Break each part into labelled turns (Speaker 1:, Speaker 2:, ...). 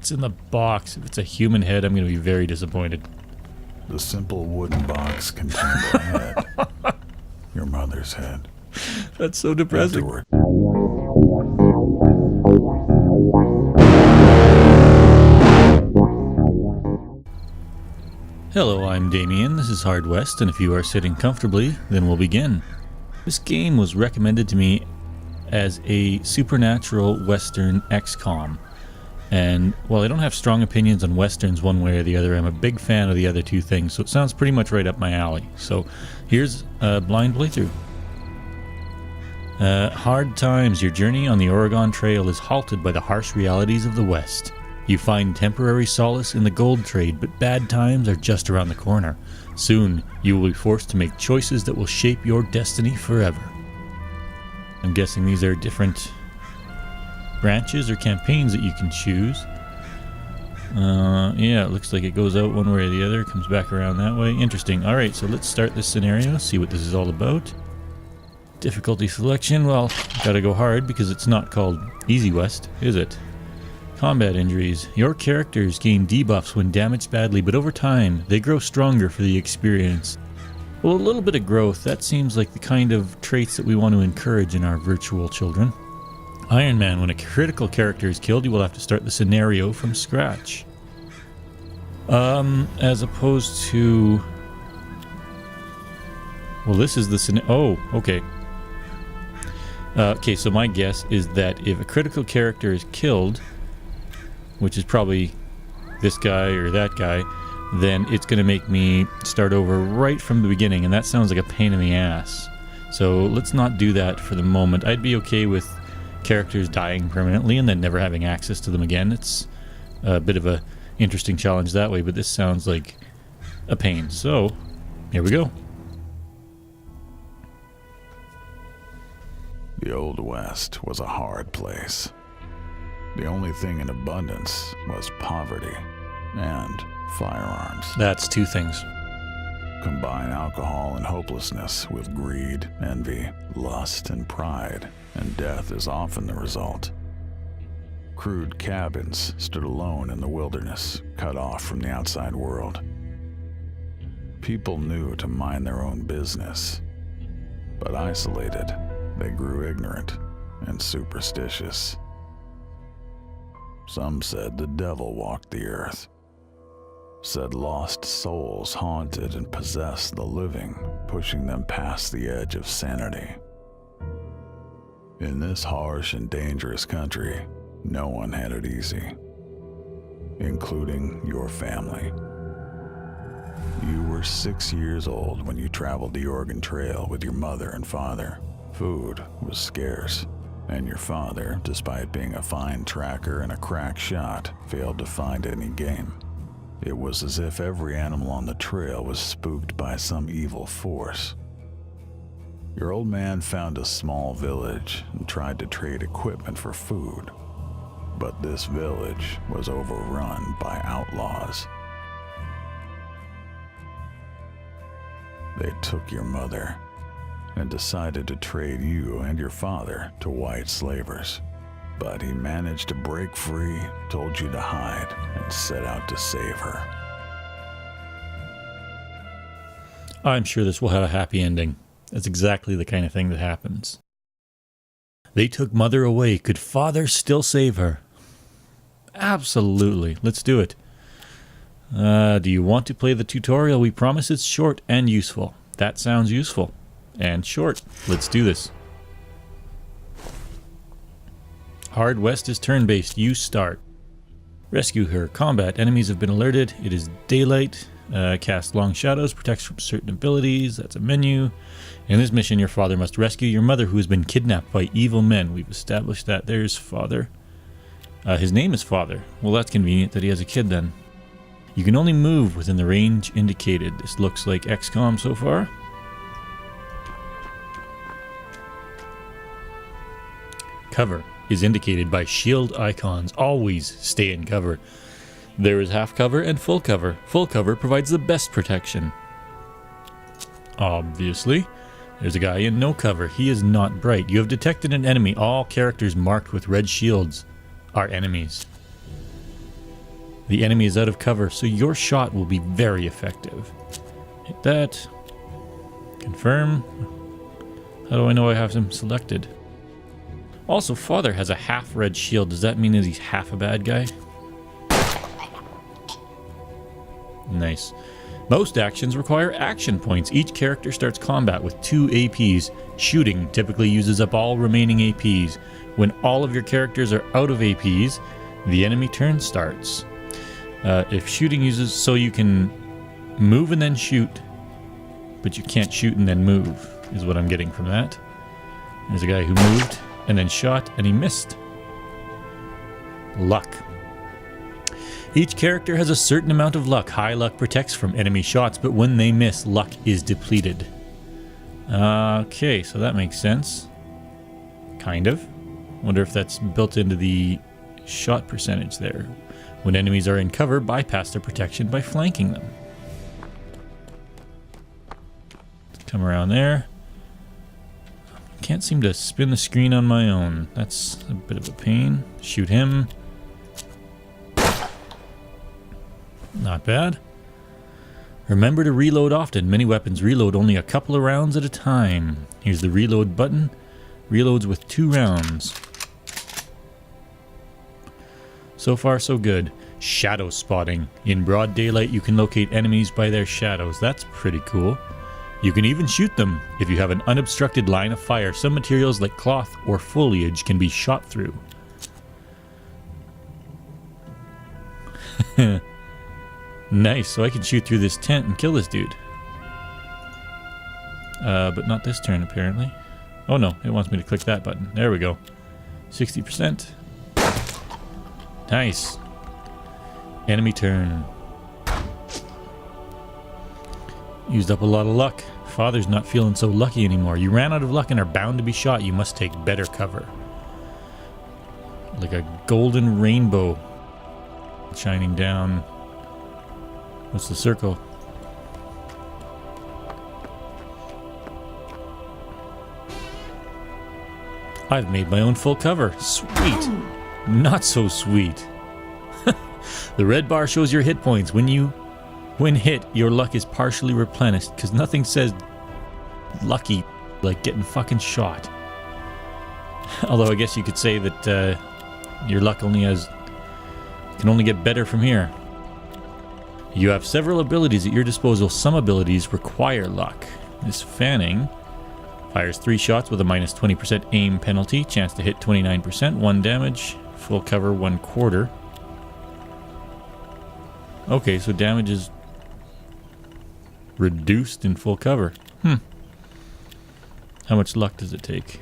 Speaker 1: What's in the box? If it's a human head, I'm going to be very disappointed.
Speaker 2: The simple wooden box contained a head. Your mother's head.
Speaker 1: That's so depressing.
Speaker 2: Afterward,
Speaker 1: Hello, I'm Damien, this is Hard West, and if you are sitting comfortably, then we'll begin. This game was recommended to me as a supernatural western XCOM. And while I don't have strong opinions on westerns one way or the other, I'm a big fan of the other two things, so it sounds pretty much right up my alley. So here's a blind playthrough. Hard times. Your journey on the Oregon Trail is halted by the harsh realities of the West. You find temporary solace in the gold trade, but bad times are just around the corner. Soon, you will be forced to make choices that will shape your destiny forever. I'm guessing these are different branches or campaigns that you can choose. Yeah, it looks like it goes out one way or the other, comes back around that way. Interesting. Alright, so let's start this scenario, see what this is all about. Difficulty selection, well, gotta go hard because it's not called Easy West, is it? Combat injuries. Your characters gain debuffs when damaged badly, but over time, they grow stronger for the experience. Well, a little bit of growth, that seems like the kind of traits that we want to encourage in our virtual children. Iron Man, when a critical character is killed, you will have to start the scenario from scratch. As opposed to... Well, this is the oh, okay. Okay, so my guess is that if a critical character is killed, which is probably this guy or that guy, then it's going to make me start over right from the beginning, and that sounds like a pain in the ass. So let's not do that for the moment. I'd be okay with characters dying permanently and then never having access to them again. It's a bit of a interesting challenge that way, but this sounds like a pain. So, here we go.
Speaker 2: the Old West was a hard place. The only thing in abundance was poverty and firearms.
Speaker 1: That's two things.
Speaker 2: Combine alcohol and hopelessness with greed, envy, lust, and pride, and death is often the result. Crude cabins stood alone in the wilderness, cut off from the outside world. People knew to mind their own business, but isolated, they grew ignorant and superstitious. Some said the devil walked the earth, said lost souls haunted and possessed the living, pushing them past the edge of sanity. In this harsh and dangerous country, no one had it easy, including your family. You were 6 years old when you traveled the Oregon Trail with your mother and father. Food was scarce, and your father, despite being a fine tracker and a crack shot, failed to find any game. It was as if every animal on the trail was spooked by some evil force. Your old man found a small village and tried to trade equipment for food, but this village was overrun by outlaws. They took your mother and decided to trade you and your father to white slavers. But he managed to break free, told you to hide, and set out to save her.
Speaker 1: I'm sure this will have a happy ending. That's exactly the kind of thing that happens. They took mother away. Could father still save her? Absolutely. Let's do it. Do you want to play the tutorial? We promise it's short and useful. That sounds useful. And short. Let's do this. Hard West is turn-based. You start. Rescue her. Combat. Enemies have been alerted. It is daylight. Cast long shadows. Protects from certain abilities. That's a menu. In this mission, your father must rescue your mother, who has been kidnapped by evil men. We've established that. There's father. His name is Father. Well, that's convenient that he has a kid then. You can only move within the range indicated. This looks like XCOM so far. Cover is indicated by shield icons. Always stay in cover. There is half cover and full cover. Full cover provides the best protection. Obviously. There's a guy in no cover. He is not bright. You have detected an enemy. All characters marked with red shields are enemies. The enemy is out of cover, so your shot will be very effective. Hit that. Confirm. How do I know I have him selected? Also, Father has a half red shield. Does that mean that he's half a bad guy? Nice. Most actions require action points. Each character starts combat with 2 APs. Shooting typically uses up all remaining APs. When all of your characters are out of APs, the enemy turn starts. If shooting uses, so you can move and then shoot, but you can't shoot and then move, is what I'm getting from that. There's a guy who moved and then shot and he missed. Luck. Each character has a certain amount of luck. High luck protects from enemy shots, but when they miss, luck is depleted. Okay, so that makes sense. Kind of. Wonder if that's built into the shot percentage there. When enemies are in cover, bypass their protection by flanking them. Come around there. Can't seem to spin the screen on my own. That's a bit of a pain. Shoot him. Not bad. Remember to reload often. Many weapons reload only a couple of rounds at a time. Here's the reload button. Reloads with 2 rounds. So far, so good. Shadow spotting. In broad daylight, you can locate enemies by their shadows. That's pretty cool. You can even shoot them if you have an unobstructed line of fire. Some materials like cloth or foliage can be shot through. Nice, so I can shoot through this tent and kill this dude. But not this turn, apparently. Oh no, it wants me to click that button. There we go. 60%. Nice. Enemy turn. Used up a lot of luck. Father's not feeling so lucky anymore. You ran out of luck and are bound to be shot. You must take better cover. Like a golden rainbow shining down. What's the circle? I've made my own full cover. Sweet. Not so sweet. The red bar shows your hit points. When hit, your luck is partially replenished, because nothing says lucky like getting fucking shot. Although I guess you could say that your luck can only get better from here. You have several abilities at your disposal. Some abilities require luck. This fanning fires 3 shots with a minus 20% aim penalty. Chance to hit 29%. 1 damage. Full cover 1/4. Okay, so damage is reduced in full cover. How much luck does it take?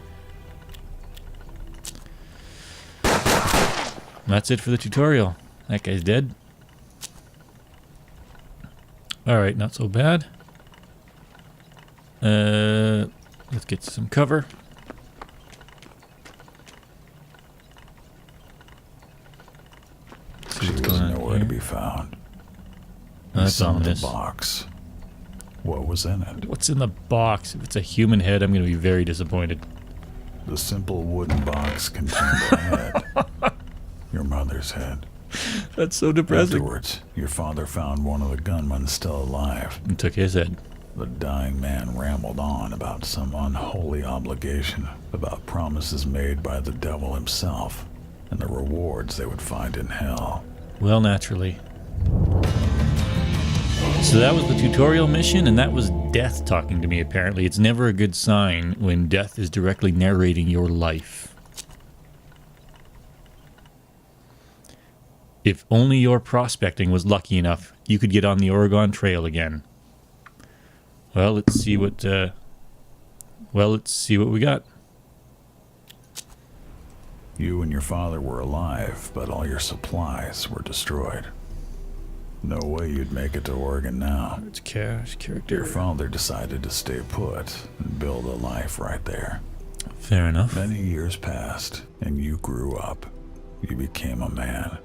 Speaker 1: That's it for the tutorial. That guy's dead. Alright, not so bad. Let's get some cover.
Speaker 2: She was nowhere to be found.
Speaker 1: That's ominous.
Speaker 2: The box. What was in it?
Speaker 1: What's in the box? If it's a human head, I'm going to be very disappointed.
Speaker 2: The simple wooden box contained a head. Your mother's head.
Speaker 1: That's so depressing.
Speaker 2: Afterwards, your father found one of the gunmen still alive.
Speaker 1: And took his head.
Speaker 2: The dying man rambled on about some unholy obligation, about promises made by the devil himself, and the rewards they would find in hell.
Speaker 1: Well, naturally. So that was the tutorial mission, and that was death talking to me, apparently. It's never a good sign when death is directly narrating your life. If only your prospecting was lucky enough, you could get on the Oregon Trail again. Well, let's see what we got.
Speaker 2: You and your father were alive, but all your supplies were destroyed. No way you'd make it to Oregon now.
Speaker 1: It's cash, character.
Speaker 2: Your father decided to stay put and build a life right there.
Speaker 1: Fair enough.
Speaker 2: Many years passed, and you grew up. You became a man.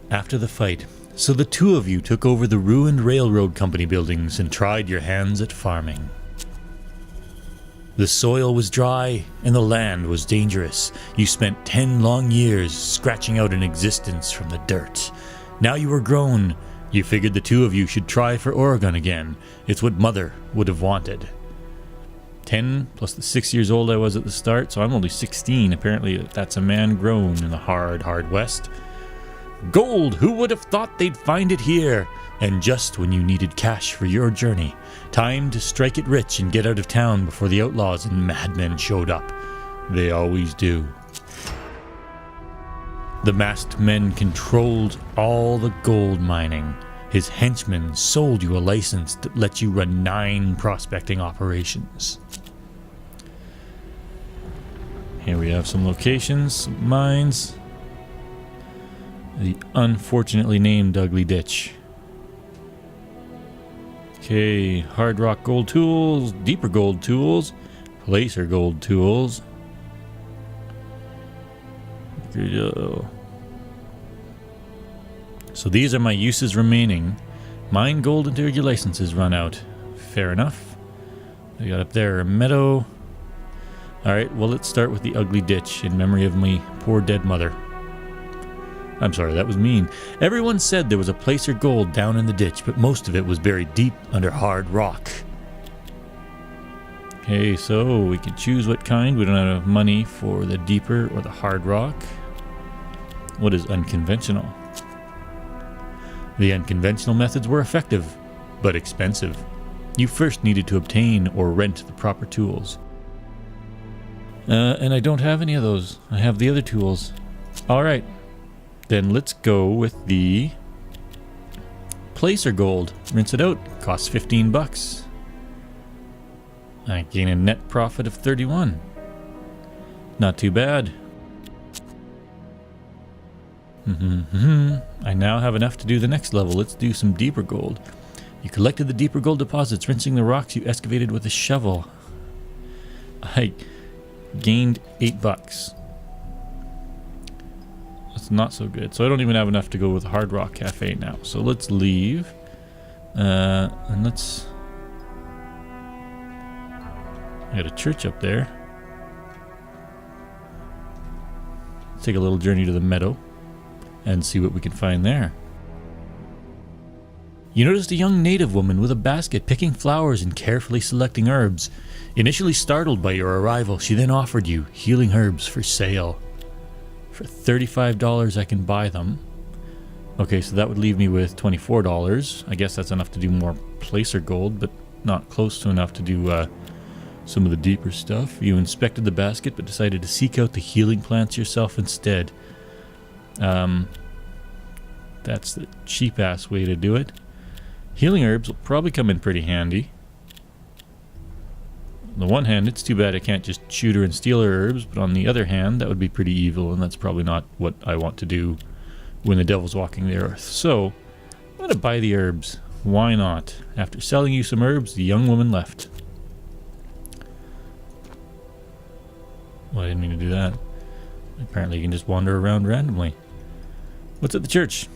Speaker 1: After the fight, so the two of you took over the ruined railroad company buildings and tried your hands at farming. The soil was dry and the land was dangerous. You spent 10 long years scratching out an existence from the dirt. Now you were grown. You figured the two of you should try for Oregon again. It's what Mother would have wanted. 10 plus the 6 years old I was at the start, so I'm only 16. Apparently that's a man grown in the hard, hard West. Gold! Who would have thought they'd find it here? And just when you needed cash for your journey. Time to strike it rich and get out of town before the outlaws and madmen showed up. They always do. The masked men controlled all the gold mining. His henchmen sold you a license that let you run 9 prospecting operations. Here we have some locations, some mines. The unfortunately named Ugly Ditch. Okay, hard rock gold tools, deeper gold tools, placer gold tools. So these are my uses remaining. Mine gold until your licenses run out. Fair enough. I got up there a meadow. Alright, well let's start with the Ugly Ditch in memory of my poor dead mother. I'm sorry, that was mean. Everyone said there was a placer gold down in the ditch, but most of it was buried deep under hard rock. Okay, so we can choose what kind. We don't have enough money for the deeper or the hard rock. What is unconventional? The unconventional methods were effective, but expensive. You first needed to obtain or rent the proper tools. And I don't have any of those. I have the other tools. Alright. Then let's go with the placer gold. Rinse it out. Costs 15 bucks. I gain a net profit of 31. Not too bad. I now have enough to do the next level. Let's do some deeper gold. You collected the deeper gold deposits, rinsing the rocks you excavated with a shovel. I gained 8 bucks. That's not so good. So I don't even have enough to go with Hard Rock Cafe now. So let's leave. And let's... I got a church up there. Let's take a little journey to the meadow and see what we can find there. You noticed a young native woman with a basket picking flowers and carefully selecting herbs. Initially startled by your arrival, she then offered you healing herbs for sale. For $35 I can buy them. Okay, so that would leave me with $24. I guess that's enough to do more placer gold, but not close to enough to do some of the deeper stuff. You inspected the basket, but decided to seek out the healing plants yourself instead. That's the cheap-ass way to do it. Healing herbs will probably come in pretty handy. On the one hand, it's too bad I can't just shoot her and steal her herbs, but on the other hand, that would be pretty evil, and that's probably not what I want to do when the devil's walking the earth. So, I'm going to buy the herbs. Why not? After selling you some herbs, the young woman left. Well, I didn't mean to do that. Apparently you can just wander around randomly. What's at the church?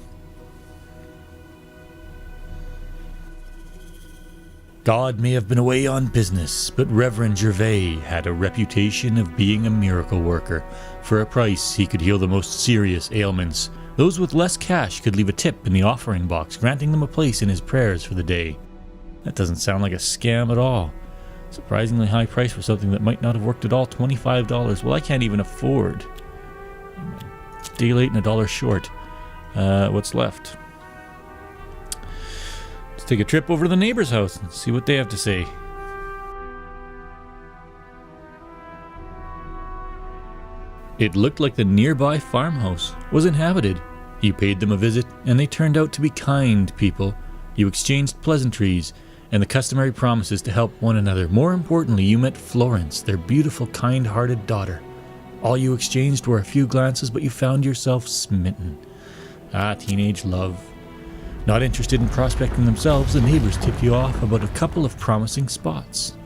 Speaker 1: God may have been away on business, but Reverend Gervais had a reputation of being a miracle worker. For a price, he could heal the most serious ailments. Those with less cash could leave a tip in the offering box, granting them a place in his prayers for the day. That doesn't sound like a scam at all. Surprisingly high price for something that might not have worked at all. $25. Well, I can't even afford. I'm a day late and $1 short. What's left? Let's take a trip over to the neighbor's house and see what they have to say. It looked like the nearby farmhouse was inhabited. You paid them a visit, and they turned out to be kind people. You exchanged pleasantries and the customary promises to help one another. More importantly, you met Florence, their beautiful, kind-hearted daughter. All you exchanged were a few glances, but you found yourself smitten. Teenage love. Not interested in prospecting themselves, the neighbors tipped you off about a couple of promising spots.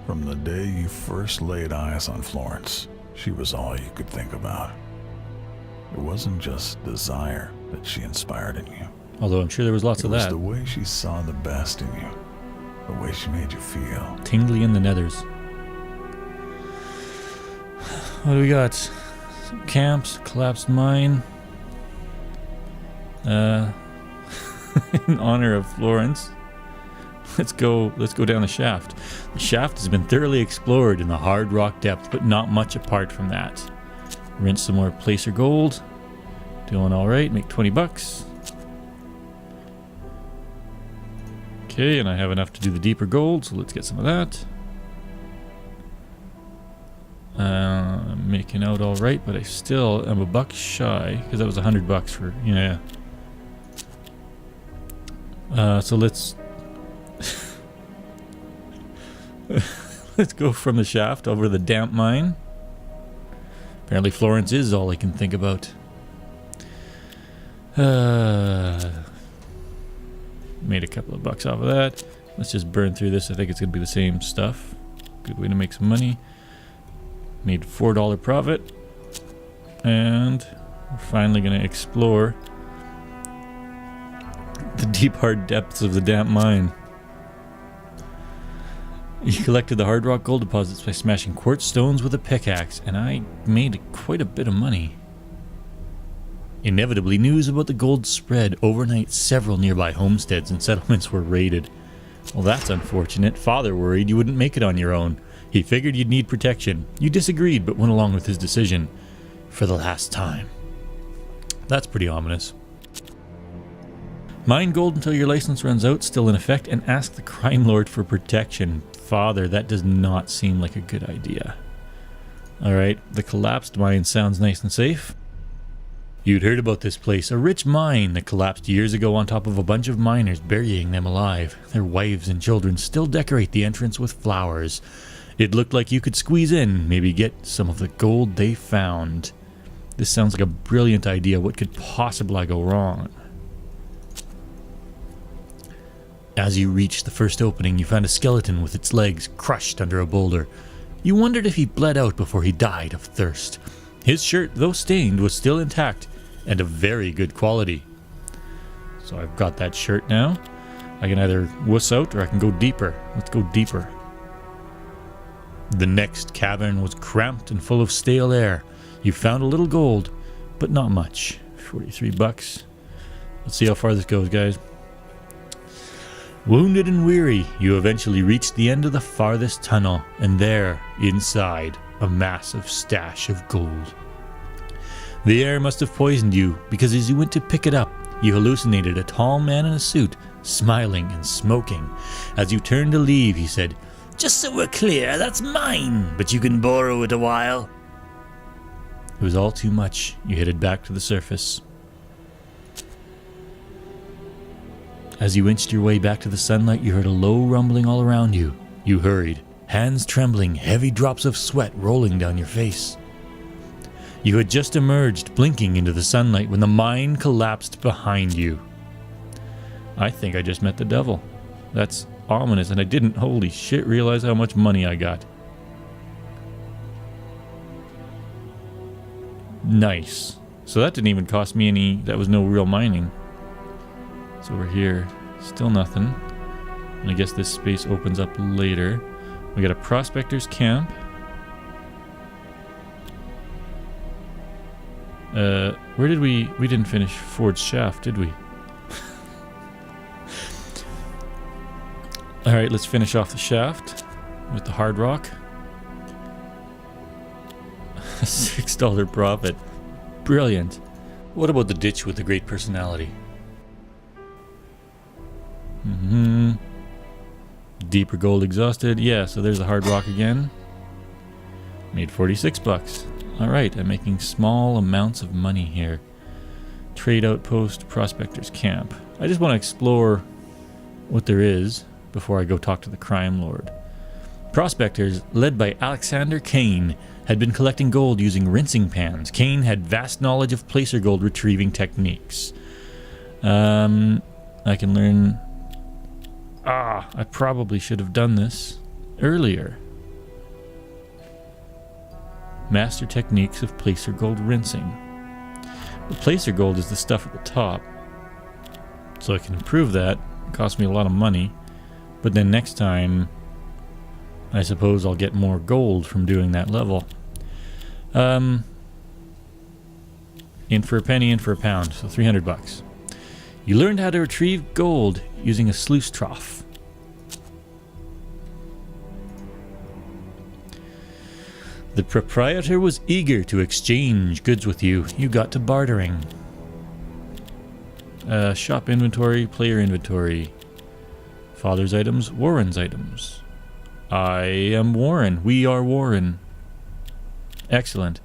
Speaker 2: From the day you first laid eyes on Florence, she was all you could think about. It wasn't just desire that she inspired in you.
Speaker 1: Although I'm sure there was lots of that.
Speaker 2: It was the way she saw the best in you. the way she made you feel.
Speaker 1: Tingly in the nethers. What do we got? Some camps, collapsed mine. In honor of Florence. Let's go down the shaft. The shaft has been thoroughly explored in the hard rock depth, but not much apart from that. Rinse some more placer gold. Doing alright, make 20 bucks. Okay, and I have enough to do the deeper gold, so let's get some of that. I'm making out alright, but I still am a buck shy, because that was 100 bucks for, yeah. So let's let's go from the shaft over to the damp mine. Apparently Florence is all I can think about. Made a couple of bucks off of that. Let's just burn through this. I think it's going to be the same stuff. Good way to make some money. Made $4 profit. And we're finally going to explore the deep hard depths of the damp mine. You collected the hard rock gold deposits by smashing quartz stones with a pickaxe, and I made quite a bit of money. Inevitably, news about the gold spread. Overnight, several nearby homesteads and settlements were raided. Well, that's unfortunate. Father worried you wouldn't make it on your own. He figured you'd need protection. You disagreed, but went along with his decision. For the last time. That's pretty ominous. Mine gold until your license runs out, still in effect, and ask the crime lord for protection. Father, that does not seem like a good idea. Alright, the collapsed mine sounds nice and safe. You'd heard about this place, a rich mine that collapsed years ago on top of a bunch of miners, burying them alive. Their wives and children still decorate the entrance with flowers. It looked like you could squeeze in, maybe get some of the gold they found. This sounds like a brilliant idea. What could possibly go wrong? As you reached the first opening, you found a skeleton with its legs crushed under a boulder. You wondered if he bled out before he died of thirst. His shirt, though stained, was still intact and of very good quality. So I've got that shirt now. I can either wuss out or I can go deeper. Let's go deeper. The next cavern was cramped and full of stale air. You found a little gold, but not much. 43 bucks. Let's see how far this goes, guys. Wounded and weary, you eventually reached the end of the farthest tunnel, and there, inside, a massive stash of gold. The air must have poisoned you, because as you went to pick it up, you hallucinated a tall man in a suit, smiling and smoking. As you turned to leave, he said, "Just so we're clear, that's mine, but you can borrow it a while." It was all too much. You headed back to the surface. As you inched your way back to the sunlight, you heard a low rumbling all around you. You hurried, hands trembling, heavy drops of sweat rolling down your face. You had just emerged, blinking into the sunlight, when the mine collapsed behind you. I think I just met the devil. That's ominous, and I didn't, holy shit, realize how much money I got. Nice. So that didn't even cost me any, that was no real mining. So we're here, still nothing. And I guess this space opens up later. We got a prospector's camp. Where did we didn't finish Forge Shaft, did we? Alright, let's finish off the shaft with the hard rock. $6 profit. Brilliant. What about the ditch with the great personality? Deeper gold exhausted. Yeah, so there's the hard rock again. Made 46 bucks. Alright, I'm making small amounts of money here. Trade outpost, prospector's camp. I just want to explore what there is before I go talk to the crime lord. Prospectors, led by Alexander Kane, had been collecting gold using rinsing pans. Kane had vast knowledge of placer gold retrieving techniques. I can learn... I probably should have done this earlier. Master techniques of placer gold rinsing. The placer gold is the stuff at the top. So I can improve that. It cost me a lot of money. But then next time, I suppose I'll get more gold from doing that level. In for a penny, in for a pound, so 300 bucks. You learned how to retrieve gold using a sluice trough. The proprietor was eager to exchange goods with you. You got to bartering. Shop inventory, player inventory. Father's items, Warren's items. I am Warren. We are Warren. Excellent.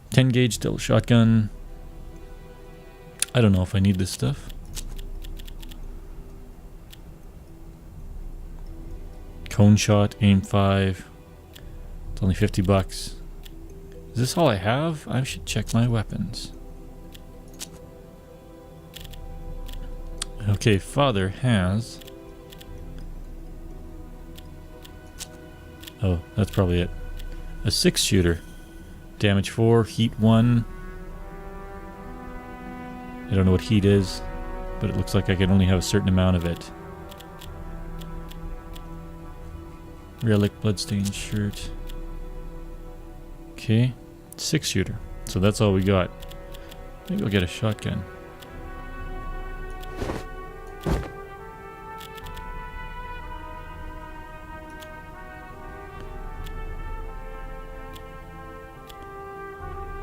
Speaker 1: 10 gauge still shotgun. I don't know if I need this stuff. Cone shot, aim 5. It's only 50 bucks. Is this all I have? I should check my weapons. Okay, father has... Oh, that's probably it. A 6-shooter. Damage 4, heat 1. I don't know what heat is, but it looks like I can only have a certain amount of it. Relic, bloodstained shirt. Okay, 6-shooter. So that's all we got. Maybe I'll get a shotgun.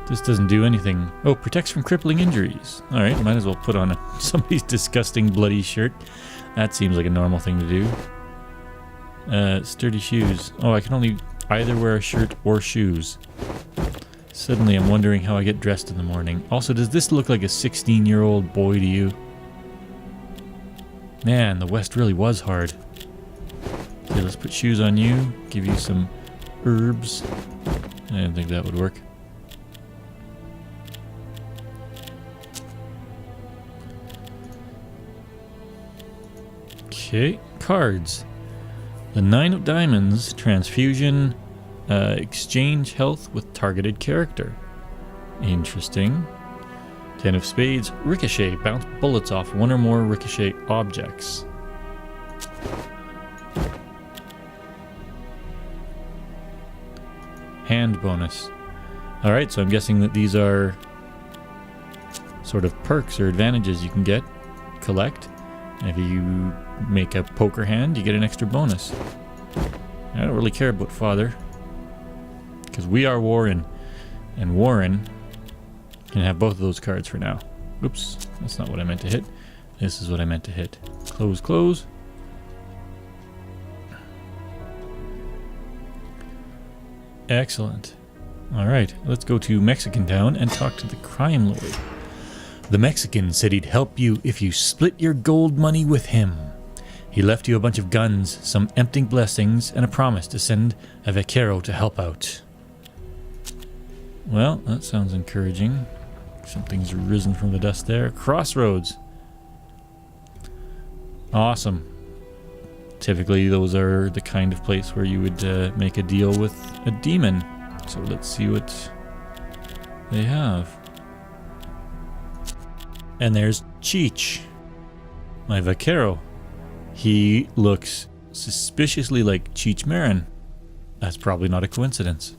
Speaker 1: This doesn't do anything. Oh, protects from crippling injuries. Alright, might as well put on somebody's disgusting bloody shirt. That seems like a normal thing to do. Sturdy shoes. Oh, I can only either wear a shirt or shoes. Suddenly I'm wondering how I get dressed in the morning. Also, does this look like a 16-year-old boy to you? Man, the West really was hard. Okay, let's put shoes on you. Give you some herbs. I didn't think that would work. Okay, cards. The 9 of diamonds, transfusion, exchange health with targeted character. Interesting. 10 of spades, ricochet, bounce bullets off one or more ricochet objects. Hand bonus. Alright, so I'm guessing that these are sort of perks or advantages you can get, collect. And if you make a poker hand, you get an extra bonus. I don't really care about father, because we are Warren, and Warren can have both of those cards for now. Oops, that's not what I meant to hit. This is what I meant to hit. Close, close. Excellent. Alright, let's go to Mexican Town and talk to the crime lord. The Mexican said he'd help you if you split your gold money with him. He left you a bunch of guns, some empty blessings, and a promise to send a vaquero to help out. Well, that sounds encouraging. Something's risen from the dust there. Crossroads. Awesome. Typically, those are the kind of place where you would make a deal with a demon. So let's see what they have. And there's Cheech, my vaquero. He looks suspiciously like Cheech Marin. That's probably not a coincidence.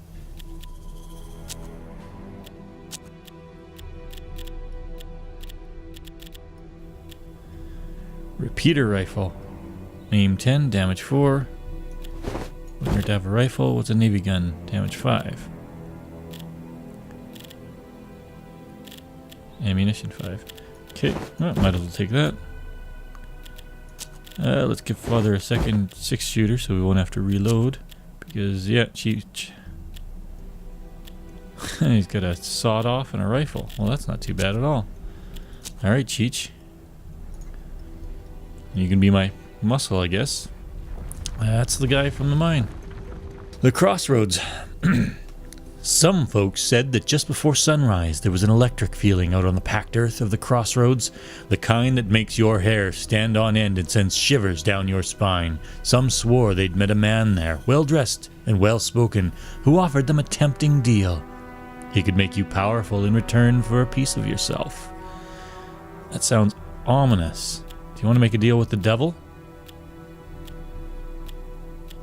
Speaker 1: Repeater rifle. Aim 10, damage 4. Wouldn't to have a rifle. What's a navy gun? Damage 5. Ammunition 5. Okay, well, might as well take that. Let's give father a second 6-shooter so we won't have to reload. Because, yeah, Cheech. He's got a sawed off and a rifle. Well, that's not too bad at all. Alright, Cheech. You can be my muscle, I guess. That's the guy from the mine. The crossroads. Some folks said that just before sunrise there was an electric feeling out on the packed earth of the crossroads, the kind that makes your hair stand on end and sends shivers down your spine. Some swore they'd met a man there, well-dressed and well-spoken, who offered them a tempting deal. He could make you powerful in return for a piece of yourself. That sounds ominous. Do you want to make a deal with the devil?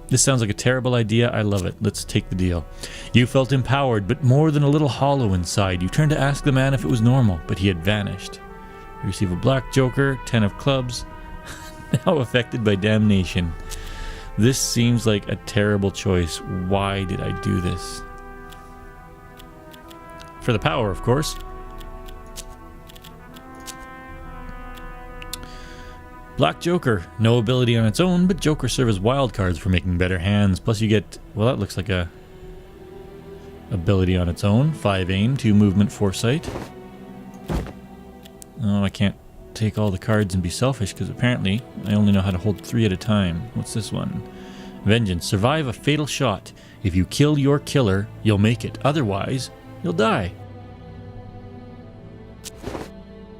Speaker 1: This sounds like a terrible idea. I love it. Let's take the deal. You felt empowered, but more than a little hollow inside. You turned to ask the man if it was normal, but he had vanished. You receive a black joker, 10 of clubs, now affected by damnation. This seems like a terrible choice. Why did I do this? For the power, of course. Black Joker, no ability on its own, but Joker serve as wild cards for making better hands. Plus you get, well, that looks like a ability on its own. 5 aim, 2 movement, foresight. Oh, I can't take all the cards and be selfish because apparently I only know how to hold 3 at a time. What's this one? Vengeance, survive a fatal shot. If you kill your killer, you'll make it. Otherwise, you'll die.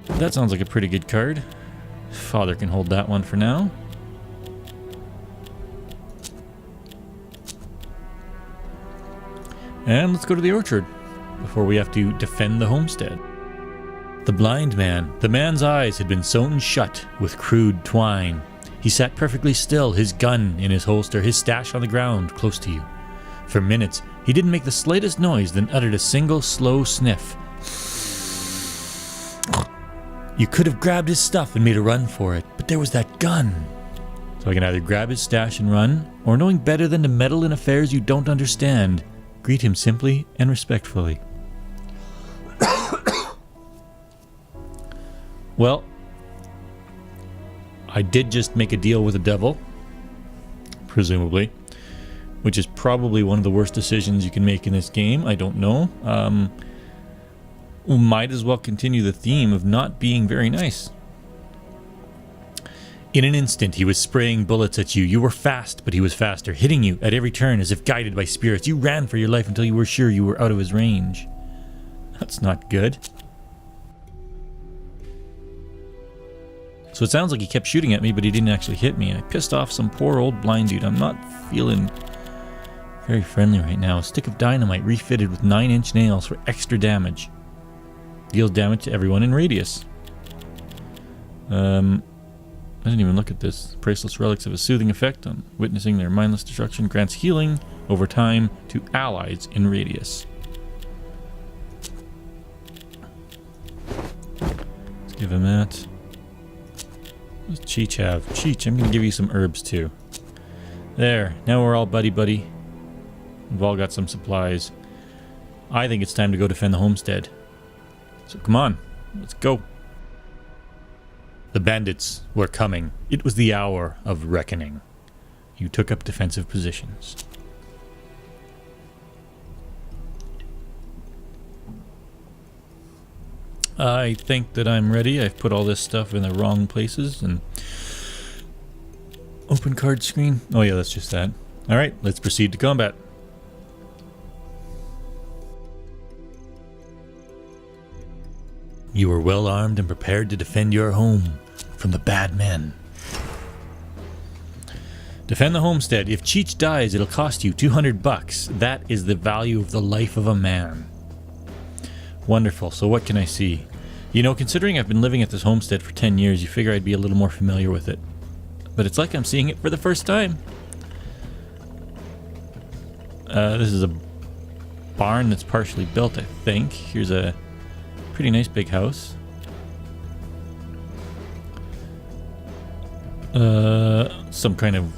Speaker 1: That sounds like a pretty good card. Father can hold that one for now. And let's go to the orchard before we have to defend the homestead. The blind man. The man's eyes had been sewn shut with crude twine. He sat perfectly still, his gun in his holster, his stash on the ground close to you. For minutes, he didn't make the slightest noise, then uttered a single slow sniff. You could have grabbed his stuff and made a run for it, but there was that gun. So I can either grab his stash and run, or knowing better than to meddle in affairs you don't understand, greet him simply and respectfully. Well, I did just make a deal with the devil, presumably, which is probably one of the worst decisions you can make in this game. I don't know. We might as well continue the theme of not being very nice. In an instant, he was spraying bullets at you. You were fast, but he was faster, hitting you at every turn as if guided by spirits. You ran for your life until you were sure you were out of his range. That's not good. So it sounds like he kept shooting at me, but he didn't actually hit me. I pissed off some poor old blind dude. I'm not feeling very friendly right now. A stick of dynamite refitted with 9-inch nails for extra damage. Deals damage to everyone in radius. I didn't even look at this. Priceless relics have a soothing effect on witnessing their mindless destruction. Grants healing over time to allies in radius. Let's give him that. What does Cheech have? Cheech, I'm going to give you some herbs too. There. Now we're all buddy-buddy. We've all got some supplies. I think it's time to go defend the homestead. So come on, let's go. The bandits were coming. It was the hour of reckoning. You took up defensive positions. I think that I'm ready. I've put all this stuff in the wrong places and open card screen. Oh yeah, that's just that. All right, let's proceed to combat. You were well armed and prepared to defend your home from the bad men. Defend the homestead. If Cheech dies, it'll cost you $200. That is the value of the life of a man. Wonderful. So what can I see? You know, considering I've been living at this homestead for 10 years, you figure I'd be a little more familiar with it. But it's like I'm seeing it for the first time. This is a barn that's partially built, I think. Here's a pretty nice big house. Some kind of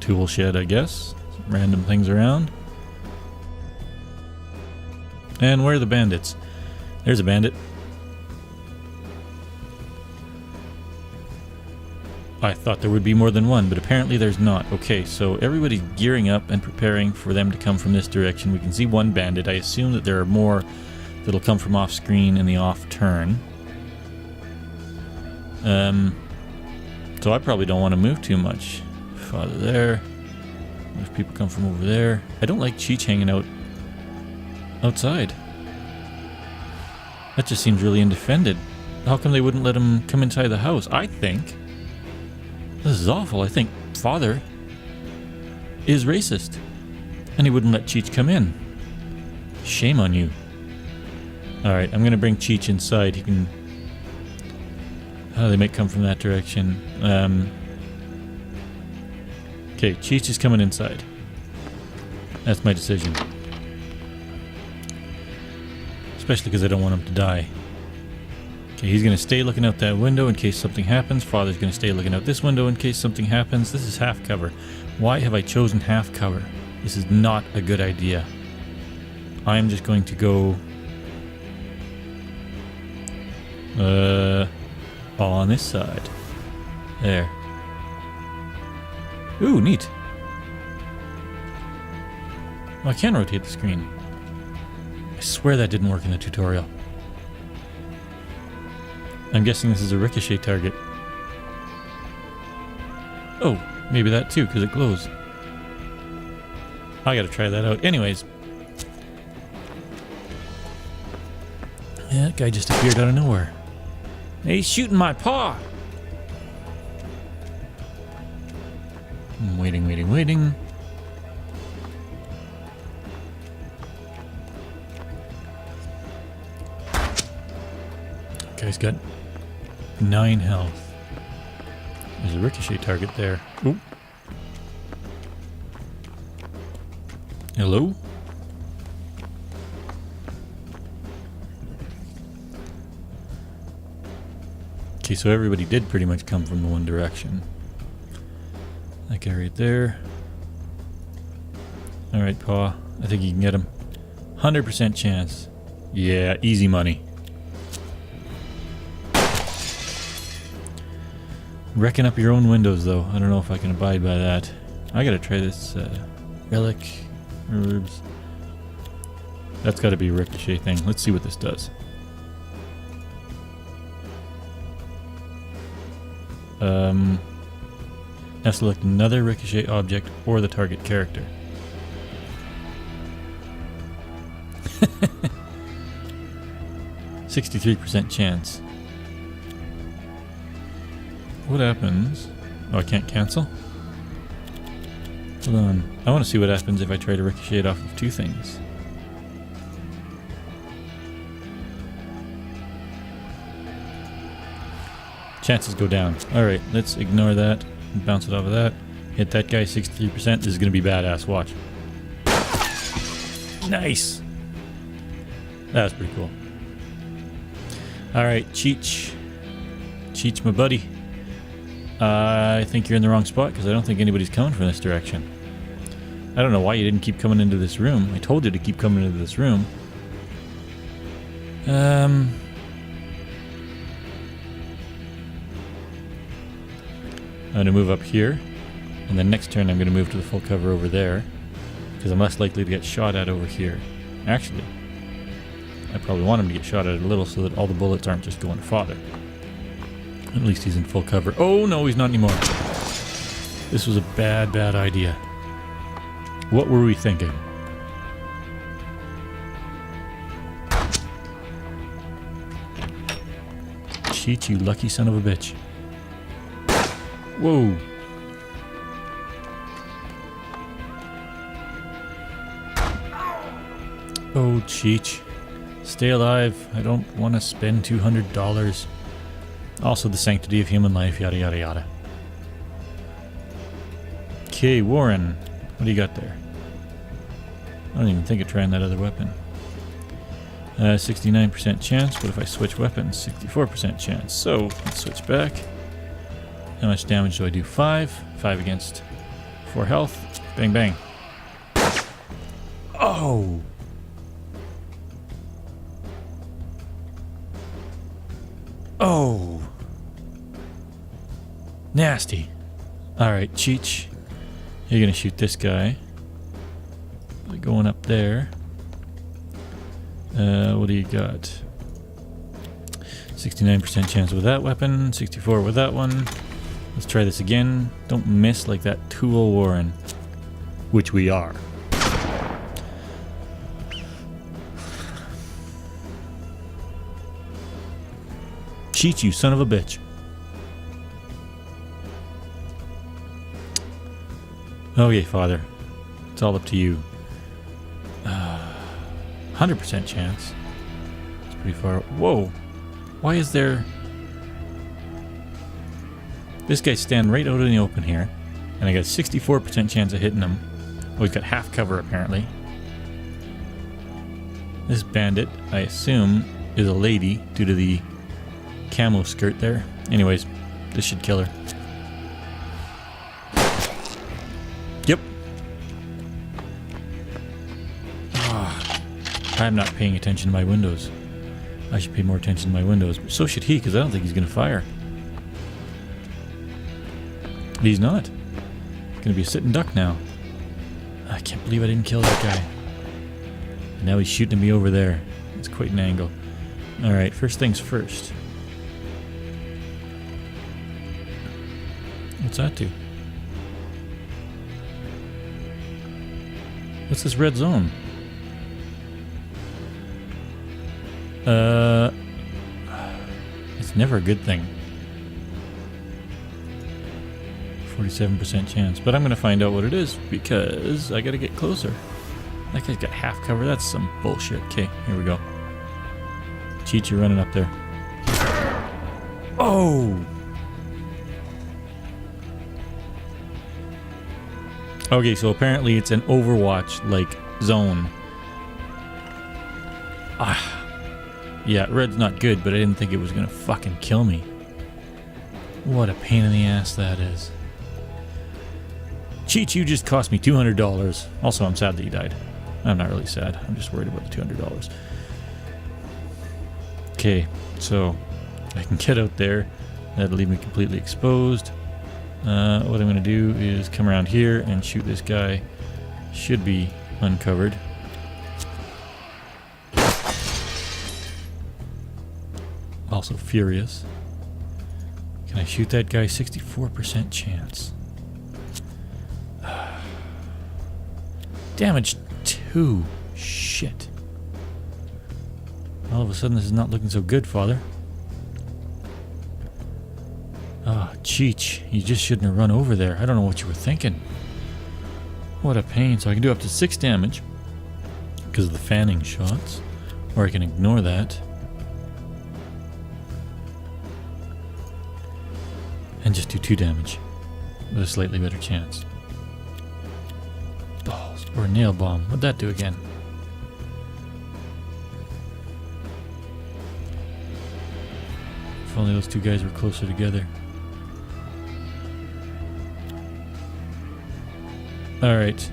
Speaker 1: tool shed, I guess. Some random things around. And where are the bandits? There's a bandit. I thought there would be more than one, but apparently there's not. Okay, so everybody's gearing up and preparing for them to come from this direction. We can see one bandit. I assume that there are more that'll come from off screen in the off turn. So I probably don't want to move too much. Father there. If people come from over there. I don't like Cheech hanging out outside. That just seems really undefended. How come they wouldn't let him come inside the house? I think this is awful. I think Father is racist, and he wouldn't let Cheech come in. Shame on you. Alright, I'm going to bring Cheech inside. He can... they might come from that direction. Okay, Cheech is coming inside. That's my decision. Especially because I don't want him to die. Okay, he's going to stay looking out that window in case something happens. Father's going to stay looking out this window in case something happens. This is half cover. Why have I chosen half cover? This is not a good idea. I'm just going to go on this side. There. Ooh, neat. Oh, I can rotate the screen. I swear that didn't work in the tutorial. I'm guessing this is a ricochet target. Oh, maybe that too, because it glows. I gotta try that out. Anyways. Yeah, that guy just appeared out of nowhere. Hey, he's shooting my paw! I'm waiting. Guy's got 9 health. There's a ricochet target there. Oop. Hello? Okay, so everybody did pretty much come from the one direction. That guy right there. Alright, Paw. I think you can get him. 100% chance. Yeah, easy money. Wrecking up your own windows, though. I don't know if I can abide by that. I gotta try this relic herbs. That's gotta be a ricochet thing. Let's see what this does. Now select another ricochet object or the target character. %63% chance. What happens? Oh, I can't cancel? Hold on. I want to see what happens if I try to ricochet it off of 2 things. Chances go down. Alright, let's ignore that. Bounce it off of that. Hit that guy 63%. This is going to be badass. Watch. Nice! That was pretty cool. Alright, Cheech. Cheech, my buddy. I think you're in the wrong spot because I don't think anybody's coming from this direction. I don't know why you didn't keep coming into this room. I told you to keep coming into this room. I'm going to move up here, and then next turn I'm going to move to the full cover over there, because I'm less likely to get shot at over here. Actually, I probably want him to get shot at a little so that all the bullets aren't just going to father. At least he's in full cover. Oh no, he's not anymore. This was a bad idea. What were we thinking? Cheech, you lucky son of a bitch. Whoa. Oh, Cheech. Stay alive. I don't want to spend $200. Also the sanctity of human life, yada yada yada. Okay, Warren. What do you got there? I don't even think of trying that other weapon. 69% chance. What if I switch weapons? 64% chance. So, let's switch back. How much damage do I do? 5. 5 against 4 health. Bang, bang. Oh! Oh! Nasty. Alright, Cheech. You're gonna shoot this guy. Going up there. What do you got? 69% chance with that weapon. 64 with that one. Let's try this again. Don't miss like that tool, Warren. Which we are. Cheech, you son of a bitch. Okay, Father. It's all up to you. 100% chance. It's pretty far. Whoa. Why is there... This guy's standing right out in the open here. And I got a 64% chance of hitting him. Oh, he's got half cover apparently. This bandit, I assume, is a lady due to the camo skirt there. Anyways, this should kill her. Yep. I'm not paying attention to my windows. I should pay more attention to my windows. But so should he, because I don't think he's going to fire. He's not. He's going to be a sitting duck now. I can't believe I didn't kill that guy. And now he's shooting at me over there. It's quite an angle. Alright, first things first. What's that do? What's this red zone? It's never a good thing. 47% chance. But I'm going to find out what it is because I got to get closer. That guy's got half cover. That's some bullshit. Okay, here we go. Cheech, you're running up there. Oh! Okay, so apparently it's an Overwatch-like zone. Yeah, red's not good, but I didn't think it was gonna fucking kill me. What a pain in the ass that is. Cheech, you just cost me $200. Also, I'm sad that you died. I'm not really sad. I'm just worried about the $200. Okay, so I can get out there. That'll leave me completely exposed. What I'm going to do is come around here and shoot this guy. Should be uncovered. Also furious. Can I shoot that guy? 64% chance. Damage 2. Shit. All of a sudden this is not looking so good, father. Ah, Cheech, you just shouldn't have run over there. I don't know what you were thinking. What a pain. So I can do up to 6 damage because of the fanning shots, or I can ignore that and just do 2 damage with a slightly better chance. Balls. Or a nail bomb. What'd that do again? If only those 2 guys were closer together. Alright.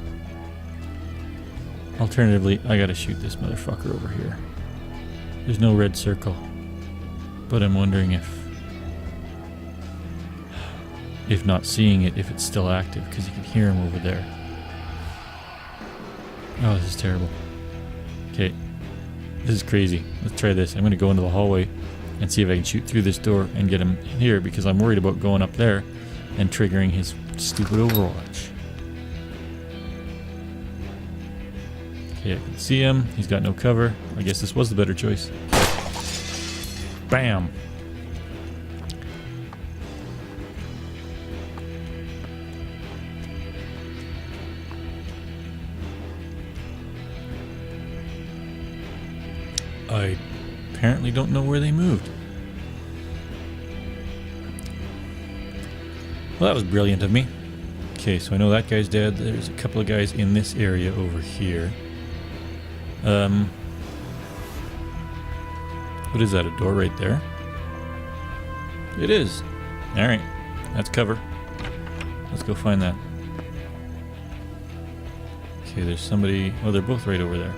Speaker 1: Alternatively, I gotta shoot this motherfucker over here. There's no red circle. But I'm wondering if not seeing it, if it's still active, because you can hear him over there. Oh, this is terrible. Okay. This is crazy. Let's try this. I'm gonna go into the hallway and see if I can shoot through this door and get him here, because I'm worried about going up there and triggering his stupid Overwatch. Okay, I can see him. He's got no cover. I guess this was the better choice. Bam! I apparently don't know where they moved. Well, that was brilliant of me. Okay, so I know that guy's dead. There's a couple of guys in this area over here. What is that, a door right there? It is. Alright, that's cover. Let's go find that. Okay, there's somebody... Oh, they're both right over there.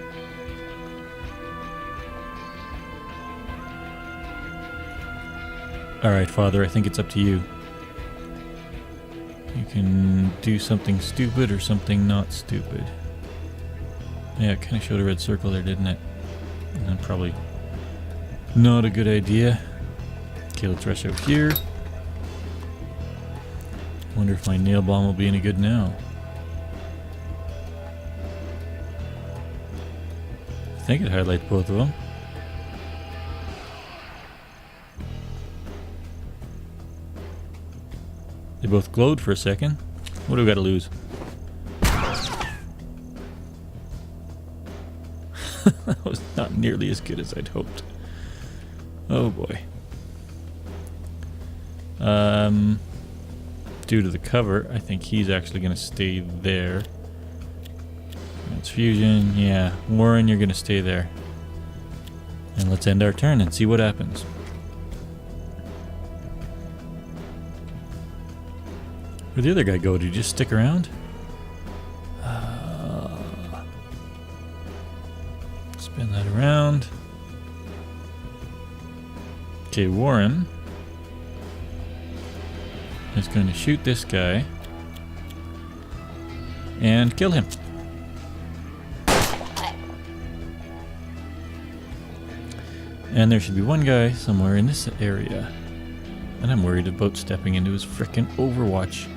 Speaker 1: Alright, Father, I think it's up to you. You can do something stupid or something not stupid. Yeah, it kind of showed a red circle there, didn't it? And probably not a good idea. Okay, let's rush out here. Wonder if my nail bomb will be any good now. I think it highlights both of them. They both glowed for a second. What do we got to lose? That was not nearly as good as I'd hoped. Oh boy. Due to the cover, I think he's actually going to stay there. Transfusion, yeah. Warren, you're gonna stay there. And let's end our turn and see what happens. Where'd the other guy go? Did he just stick around? Spin that around. Okay, Warren is going to shoot this guy and kill him. And there should be one guy somewhere in this area. And I'm worried about stepping into his frickin' Overwatch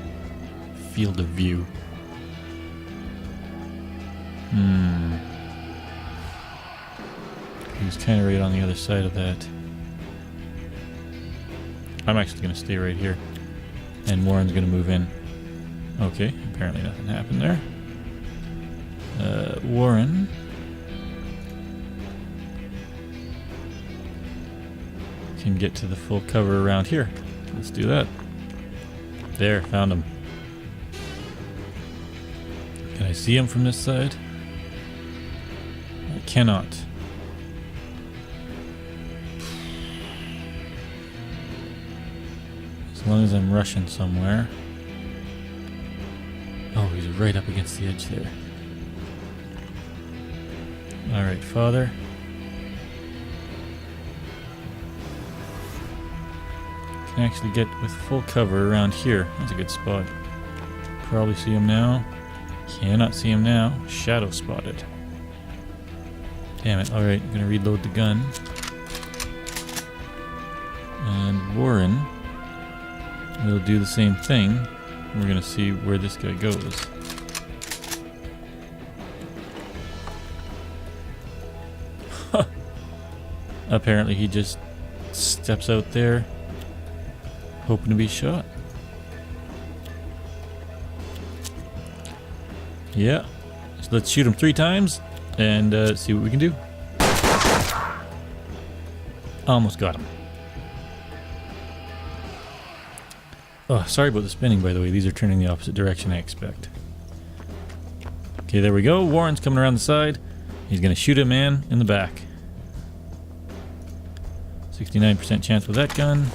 Speaker 1: field of view. He was kind of right on the other side of that. I'm actually going to stay right here. And Warren's going to move in. Okay, apparently nothing happened there. Warren. Can get to the full cover around here. Let's do that. There, found him. Can I see him from this side? I cannot. As long as I'm rushing somewhere. Oh, he's right up against the edge there. Alright, father. Can actually get with full cover around here. That's a good spot. Probably see him now. Cannot see him now. Shadow spotted. Damn it. Alright, I'm gonna reload the gun. And Warren will do the same thing. We're gonna see where this guy goes. Apparently he just steps out there hoping to be shot. Yeah. So let's shoot him 3 times and see what we can do. Almost got him. Oh, sorry about the spinning, by the way. These are turning the opposite direction I expect. Okay, there we go. Warren's coming around the side. He's going to shoot a man in the back. 69% chance with that gun.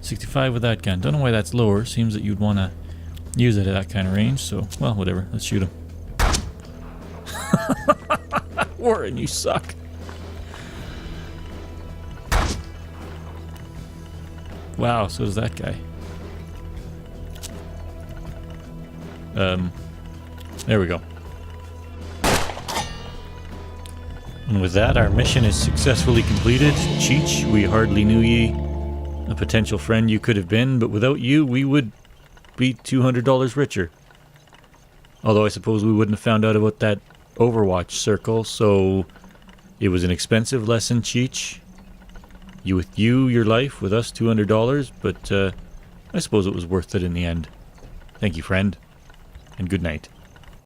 Speaker 1: 65 with that gun. Don't know why that's lower. Seems that you'd want to use it at that kind of range. So, well, whatever. Let's shoot him. Warren, you suck. Wow, so does that guy. There we go. And with that, our mission is successfully completed. Cheech, we hardly knew ye. A potential friend you could have been, but without you, we would be $200 richer. Although I suppose we wouldn't have found out about that Overwatch circle, so it was an expensive lesson, Cheech. With you, your life, with us, $200, but I suppose it was worth it in the end. Thank you, friend, and good night.